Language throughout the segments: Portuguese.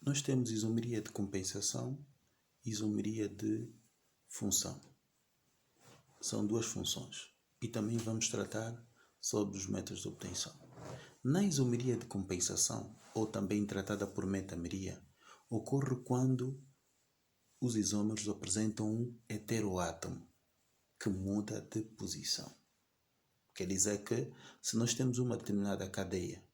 Nós temos isomeria de compensação e isomeria de função. São duas funções. E também vamos tratar sobre os métodos de obtenção. Na isomeria de compensação, ou também tratada por metameria, ocorre quando os isômeros apresentam um heteroátomo que muda de posição. Quer dizer que, se nós temos uma determinada cadeia,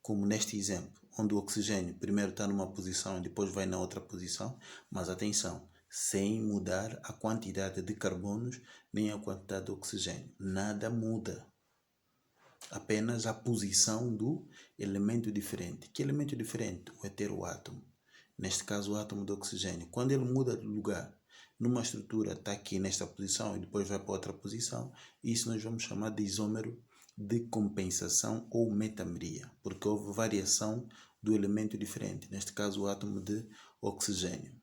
como neste exemplo, onde o oxigênio primeiro está numa posição e depois vai na outra posição, mas atenção, sem mudar a quantidade de carbonos nem a quantidade de oxigênio. Nada muda. Apenas a posição do elemento diferente. Que elemento diferente? O heteroátomo. Neste caso, o átomo de oxigênio. Quando ele muda de lugar, numa estrutura está aqui nesta posição e depois vai para outra posição, isso nós vamos chamar de isômero de compensação ou metameria, porque houve variação do elemento diferente, neste caso o átomo de oxigênio.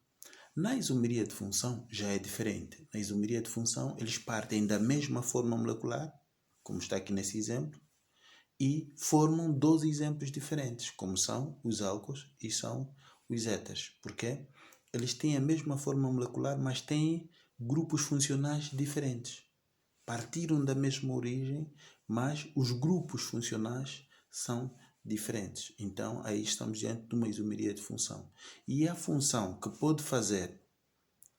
Na isomeria de função já é diferente. Na isomeria de função eles partem da mesma forma molecular, como está aqui nesse exemplo, e formam dois exemplos diferentes, como são os álcools e são os éteres. Porquê? Eles têm a mesma forma molecular, mas têm grupos funcionais diferentes. Partiram da mesma origem, mas os grupos funcionais são diferentes. Então, aí estamos diante de uma isomeria de função. E a função que pode fazer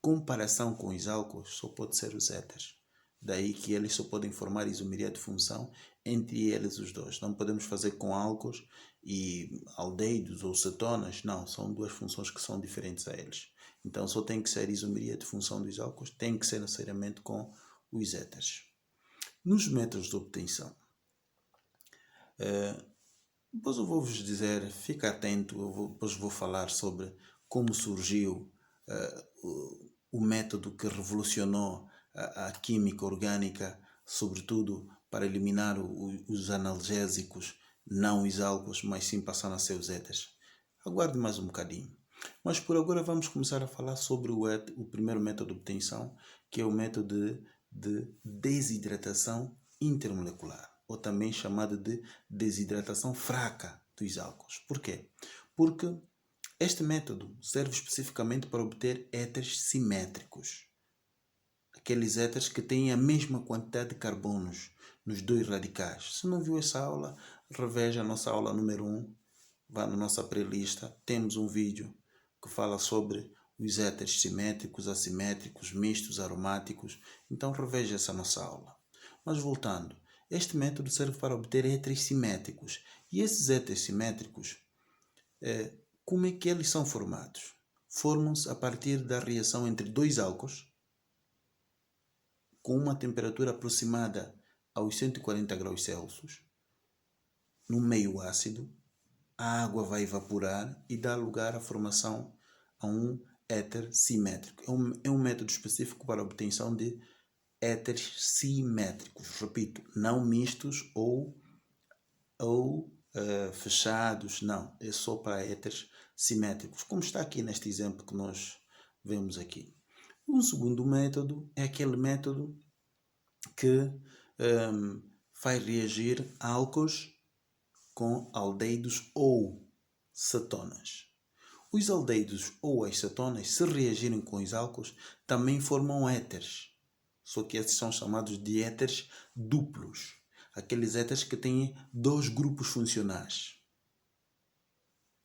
comparação com os álcools só pode ser os éteres. Daí que eles só podem formar isomeria de função entre eles os dois. Não podemos fazer com álcools e aldeídos ou cetonas. Não, são duas funções que são diferentes a eles. Então, só tem que ser isomeria de função dos álcools, tem que ser necessariamente com os éteres. Nos métodos de obtenção, depois eu vou-vos dizer, fica atento, depois vou falar sobre como surgiu o método que revolucionou a química orgânica, sobretudo para eliminar os analgésicos, não os álcools, mas sim passando a ser os éteres. Aguarde mais um bocadinho. Mas por agora vamos começar a falar sobre o primeiro método de obtenção, que é o método de desidratação intermolecular, ou também chamado de desidratação fraca dos álcools. Por quê? Porque este método serve especificamente para obter éteres simétricos. Aqueles éteres que têm a mesma quantidade de carbonos nos dois radicais. Se não viu essa aula, reveja a nossa aula número 1. Vá na nossa playlist. Temos um vídeo que fala sobre os éteres simétricos, assimétricos, mistos, aromáticos. Então reveja essa nossa aula. Mas voltando, este método serve para obter éteres simétricos. E esses éteres simétricos, como é que eles são formados? Formam-se a partir da reação entre dois álcools com uma temperatura aproximada aos 140 graus Celsius, no meio ácido. A água vai evaporar e dá lugar à formação a um éter simétrico. É um método específico para a obtenção de éteres simétricos. Repito, não mistos ou fechados, não. É só para éteres simétricos, como está aqui neste exemplo que nós vemos aqui. Um segundo método é aquele método que faz reagir álcools com aldeídos ou cetonas. Os aldeídos ou as cetonas, se reagirem com os álcools, também formam éteres. Só que esses são chamados de éteres duplos. Aqueles éteres que têm dois grupos funcionais.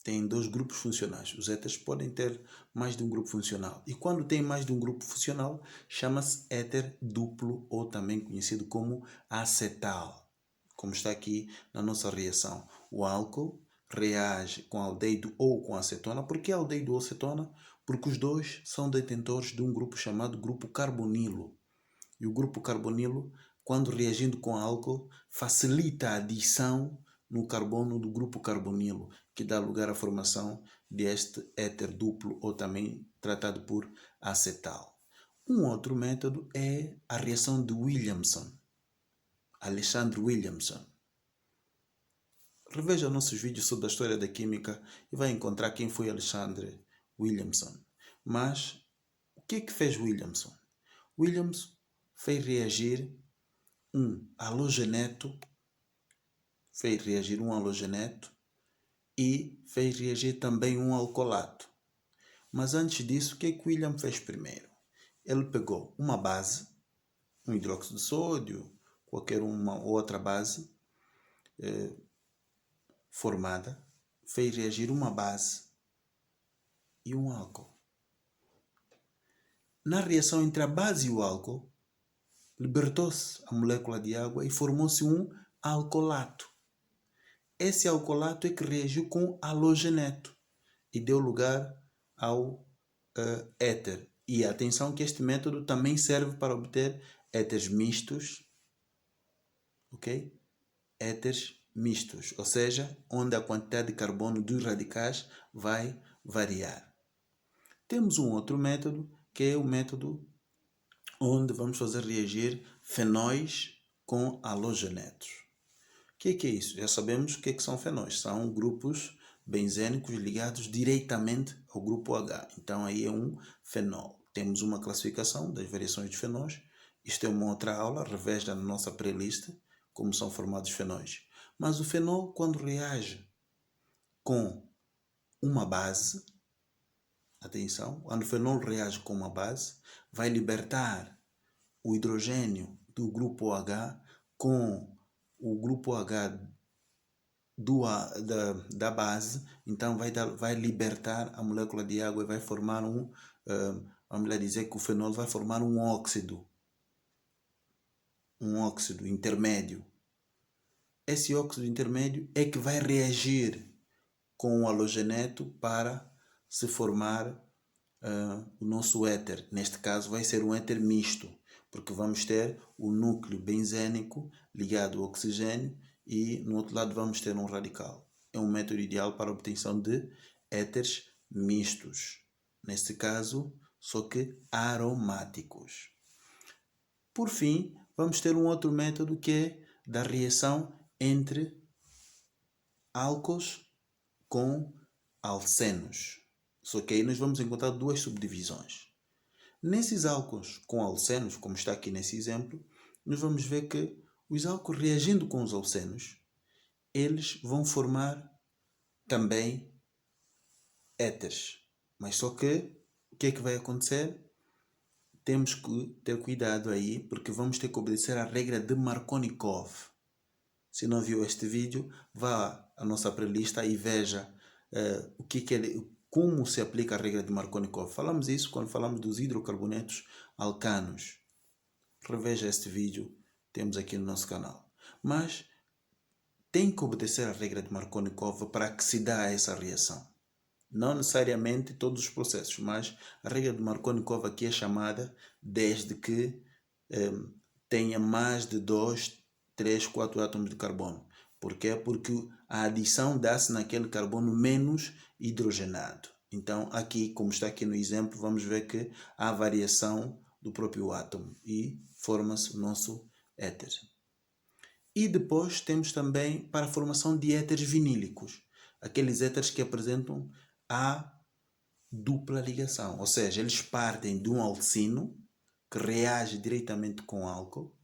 Têm dois grupos funcionais. Os éteres podem ter mais de um grupo funcional. E quando tem mais de um grupo funcional, chama-se éter duplo, ou também conhecido como acetal. Como está aqui na nossa reação. O álcool reage com aldeído ou com acetona. Por que aldeído ou acetona? Porque os dois são detentores de um grupo chamado grupo carbonilo. E o grupo carbonilo, quando reagindo com álcool, facilita a adição no carbono do grupo carbonilo, que dá lugar à formação deste éter duplo, ou também tratado por acetal. Um outro método é a reação de Williamson. Alexandre Williamson. Reveja nossos vídeos sobre a história da química e vai encontrar quem foi Alexandre Williamson. Mas o que é que fez Williamson? Williamson fez reagir um halogeneto e fez reagir também um alcoolato. Mas antes disso, o que é que William fez primeiro? Ele pegou uma base, um hidróxido de sódio, qualquer uma outra base formada, fez reagir uma base e um álcool. Na reação entre a base e o álcool, libertou-se a molécula de água e formou-se um alcoolato. Esse alcoolato é que reagiu com halogeneto e deu lugar ao éter. E atenção que este método também serve para obter éteres mistos, ok? Éteres mistos, ou seja, onde a quantidade de carbono dos radicais vai variar. Temos um outro método, que é o método onde vamos fazer reagir fenóis com halogenetos. O que é isso? Já sabemos o que são fenóis. São grupos benzênicos ligados diretamente ao grupo H. Então aí é um fenol. Temos uma classificação das variações de fenóis. Isto é uma outra aula, revés na nossa playlist, como são formados fenóis. Mas o fenol, quando reage com uma base, atenção, quando o fenol reage com uma base, vai libertar o hidrogênio do grupo H com o grupo H da base, então vai libertar a molécula de água e vai formar vamos lá dizer que o fenol vai formar um óxido intermédio. Esse óxido intermédio é que vai reagir com o halogeneto para se formar o nosso éter. Neste caso vai ser um éter misto, porque vamos ter o núcleo benzênico ligado ao oxigênio e no outro lado vamos ter um radical. É um método ideal para a obtenção de éteres mistos. Neste caso, só que aromáticos. Por fim, vamos ter um outro método que é da reação entre álcools com alcenos. Só que aí nós vamos encontrar duas subdivisões. Nesses álcools com alcenos, como está aqui nesse exemplo, nós vamos ver que os álcools reagindo com os alcenos, eles vão formar também éteres. Mas só que, o que é que vai acontecer? Temos que ter cuidado aí, porque vamos ter que obedecer à regra de Markovnikov. Se não viu este vídeo, vá à nossa playlist e veja como se aplica a regra de Markovnikov. Falamos isso quando falamos dos hidrocarbonetos alcanos. Reveja este vídeo, temos aqui no nosso canal. Mas tem que obedecer a regra de Markovnikov para que se dê essa reação. Não necessariamente todos os processos, mas a regra de Markovnikov aqui é chamada desde que tenha mais de 2, 3, 4 átomos de carbono. Por quê? Porque a adição dá-se naquele carbono menos hidrogenado. Então, aqui, como está aqui no exemplo, vamos ver que há variação do próprio átomo e forma-se o nosso éter. E depois temos também para a formação de éteres vinílicos, aqueles éteres que apresentam a dupla ligação, ou seja, eles partem de um alcino que reage diretamente com álcool,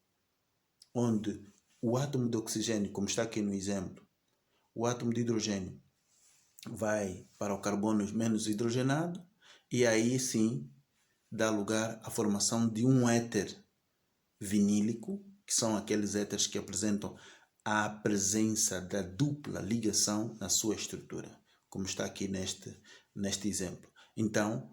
onde o átomo de oxigênio, como está aqui no exemplo, o átomo de hidrogênio vai para o carbono menos hidrogenado e aí sim dá lugar à formação de um éter vinílico, que são aqueles éteres que apresentam a presença da dupla ligação na sua estrutura, como está aqui neste exemplo. Então,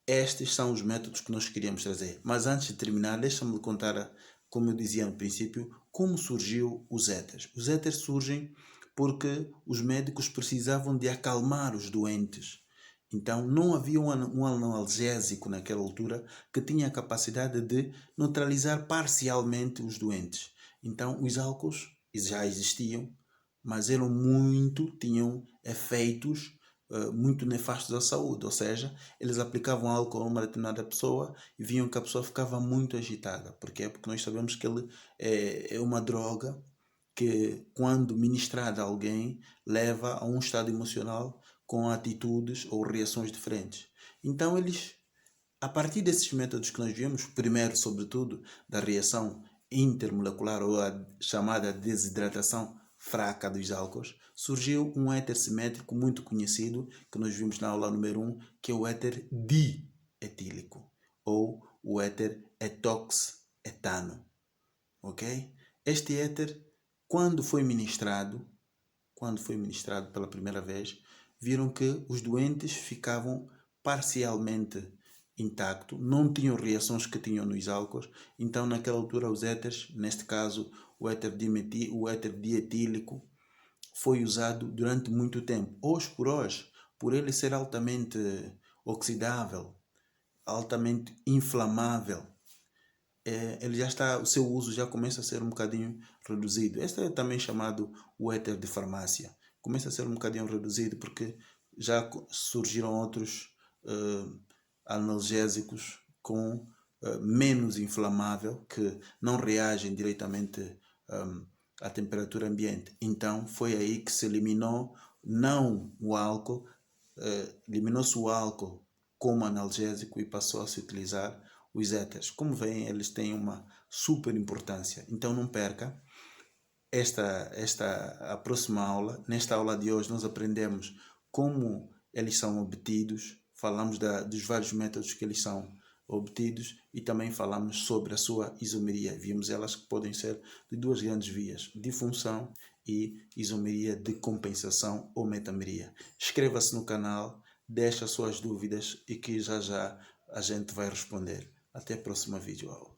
estes são os métodos que nós queríamos trazer. Mas antes de terminar, deixa-me contar, como eu dizia no princípio, como surgiu os éteres. Os éteres surgem porque os médicos precisavam de acalmar os doentes. Então, não havia um analgésico naquela altura que tinha a capacidade de neutralizar parcialmente os doentes. Então, os álcools já existiam, mas tinham efeitos muito nefastos à saúde. Ou seja, eles aplicavam álcool a uma determinada pessoa e viam que a pessoa ficava muito agitada. Por quê? Porque nós sabemos que ele é uma droga que, quando ministrada a alguém, leva a um estado emocional com atitudes ou reações diferentes. Então, a partir desses métodos que nós vimos, primeiro, sobretudo, da reação intermolecular ou a chamada desidratação fraca dos álcools, surgiu um éter simétrico muito conhecido, que nós vimos na aula número 1, que é o éter dietílico, ou o éter etox-etano. Ok? Este éter, quando foi ministrado pela primeira vez, viram que os doentes ficavam parcialmente intactos, não tinham reações que tinham nos álcools. Então, naquela altura, os éteres, neste caso o éter dietílico, foi usado durante muito tempo. Hoje por hoje, por ele ser altamente oxidável, altamente inflamável, ele já está, o seu uso já começa a ser um bocadinho reduzido. Este é também chamado o éter de farmácia. Começa a ser um bocadinho reduzido porque já surgiram outros analgésicos com menos inflamável, que não reagem diretamente à temperatura ambiente. Então foi aí que se eliminou não o álcool, eliminou-se o álcool como analgésico e passou a se utilizar os éteres. Como veem, eles têm uma super importância. Então não perca a próxima aula. Nesta aula de hoje nós aprendemos como eles são obtidos, falamos dos vários métodos que eles são obtidos e também falamos sobre a sua isomeria. Vimos elas que podem ser de duas grandes vias, de função e isomeria de compensação ou metameria. Inscreva-se no canal, deixe as suas dúvidas e que já a gente vai responder. Até a próxima videoaula.